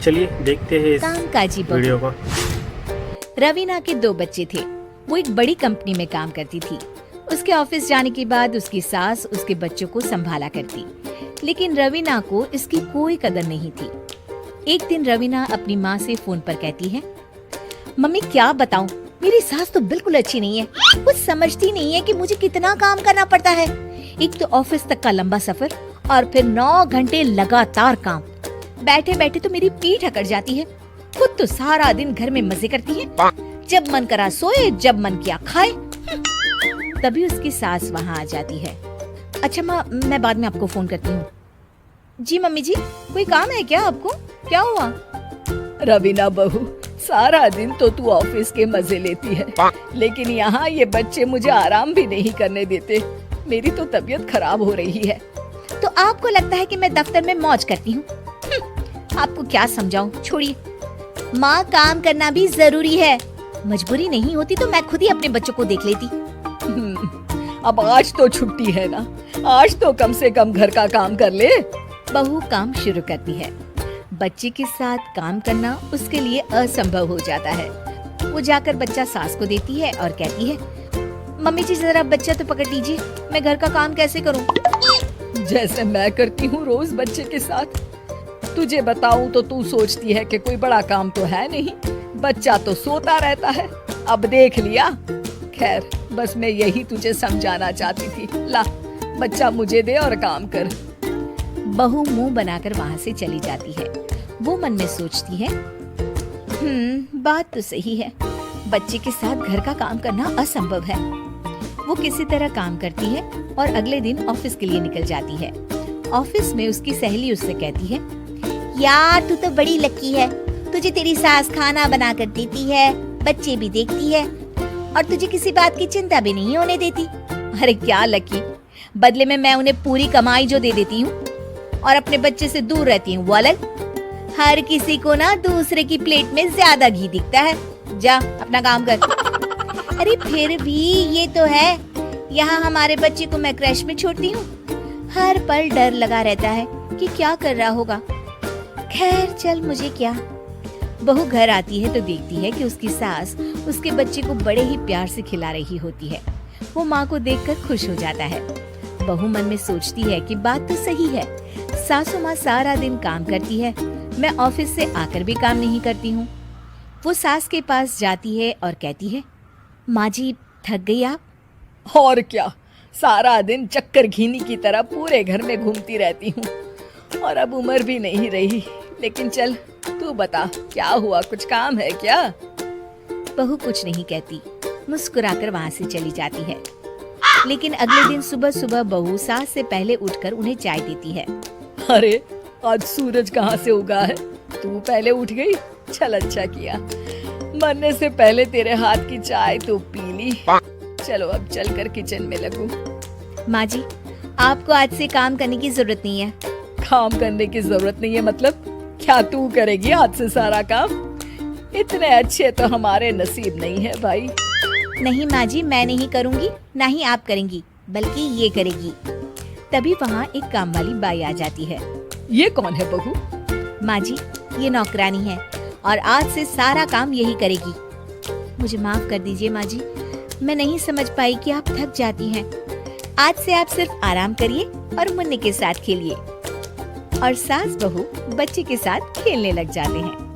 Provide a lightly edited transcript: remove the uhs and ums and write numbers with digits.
चलिए देखते हैं इस कामकाजी बहू। वीडियो को। रवीना के 2 बच्चे थे। वो एक बड़ी कंपनी में काम करती थी। उसके ऑफिस जाने के बाद उसकी सास उसके बच्चों को संभाला करती, लेकिन रवीना को इसकी कोई कदर नहीं थी। एक दिन रवीना अपनी माँ से फोन पर कहती है, मम्मी क्या बताऊं, मेरी सास तो बिल्कुल अच्छी नहीं है। कुछ समझती नहीं है कि मुझे कितना काम करना पड़ता है। एक तो ऑफिस तक का लंबा सफर और फिर 9 घंटे लगातार काम। बैठे बैठे तो मेरी पीठ अकड़ जाती है। खुद तो सारा दिन घर में मजे करती है, जब मन करा सोए, जब मन किया खाए। तभी उसकी सास वहाँ आ जाती है। अच्छा माँ, मैं बाद में आपको फोन करती हूँ। जी मम्मी जी, कोई काम है क्या आपको? क्या हुआ? रवीना बहू, सारा दिन तो तू ऑफिस के मजे लेती है, लेकिन यहाँ ये बच्चे मुझे आराम भी नहीं करने देते। मेरी तो तबीयत खराब हो रही है। तो आपको लगता है कि मैं दफ्तर में मौज करती हूँ? आपको क्या समझाऊं, छोड़िए। माँ, काम करना भी जरूरी है। मजबूरी नहीं होती तो मैं खुद ही अपने बच्चों को देख लेती। अब आज तो छुट्टी है ना, आज तो कम से कम घर का काम कर ले। बहू काम शुरू करती है। बच्चे के साथ काम करना उसके लिए असंभव हो जाता है। वो जाकर बच्चा सास को देती है और कहती है, मम्मी जी जरा बच्चा तो पकड़ लीजिए, मैं घर का काम कैसे करूं? जैसे मैं करती हूँ रोज बच्चे के साथ। तुझे बताऊं तो तू सोचती है कि कोई बड़ा काम तो है नहीं, बच्चा तो सोता रहता है। अब देख लिया। खैर, बस मैं यही तुझे समझाना चाहती थी। ला, बच्चा मुझे दे और काम कर। बहू मुंह बनाकर वहाँ से चली जाती है। वो मन में सोचती है, बात तो सही है, बच्चे के साथ घर का काम करना असंभव है। वो किसी तरह काम करती है और अगले दिन ऑफिस के लिए निकल जाती है। ऑफिस में उसकी सहेली उससे कहती है, यार तू तो बड़ी लकी है, तुझे तेरी सास खाना बना कर देती है, बच्चे भी देखती है और तुझे किसी बात की चिंता भी नहीं होने देती। अरे क्या लकी, बदले में मैं उन्हें पूरी कमाई जो दे देती हूँ और अपने बच्चे से दूर रहती हूँ। वो अलग, हर किसी को ना दूसरे की प्लेट में ज्यादा घी दिखता है। जा अपना काम कर। अरे फिर भी ये तो है, यहाँ हमारे बच्चे को मैं क्रैश में छोड़ती हूँ, हर पल डर लगा रहता है कि क्या कर रहा होगा। खैर चल, मुझे क्या। बहू घर आती है तो देखती है कि उसकी सास उसके बच्चे को बड़े ही प्यार से खिला रही होती है। वो माँ को देखकर खुश हो जाता है। बहू मन में सोचती है कि बात तो सही है, सासू माँ सारा दिन काम करती है, मैं ऑफिस से आकर भी काम नहीं करती हूँ। वो सास के पास जाती है और कहती है, माँ जी थक गई आप? और क्या, सारा दिन चक्कर घीनी की तरह पूरे घर में घूमती रहती हूँ और अब उम्र भी नहीं रही। लेकिन चल तू बता, क्या हुआ, कुछ काम है क्या? बहू कुछ नहीं कहती, मुस्कुराकर वहाँ से चली जाती है। लेकिन अगले दिन सुबह सुबह बहू सास से पहले उठकर उन्हें चाय देती है। अरे आज सूरज कहाँ से उगा है, तू पहले उठ गई? चल अच्छा किया, मरने से पहले तेरे हाथ की चाय तो पी ली। चलो अब चलकर किचन में लगूं। माँ जी, आपको आज से काम करने की जरूरत नहीं है। काम करने की जरूरत नहीं है मतलब? क्या तू करेगी आज से सारा काम? इतने अच्छे तो हमारे नसीब नहीं है भाई। नहीं माँ जी, मैं नहीं करूँगी, ना ही आप करेंगी, बल्कि ये करेगी। तभी वहाँ एक काम वाली बाई आ जाती है। ये कौन है बहू? माँ जी, ये नौकरानी है और आज से सारा काम यही करेगी। मुझे माफ कर दीजिए माँ जी, मैं नहीं समझ पाई कि आप थक जाती हैं। आज से आप सिर्फ आराम करिए और मुन्ने के साथ खेलिए। और सास बहू बच्चे के साथ खेलने लग जाते हैं।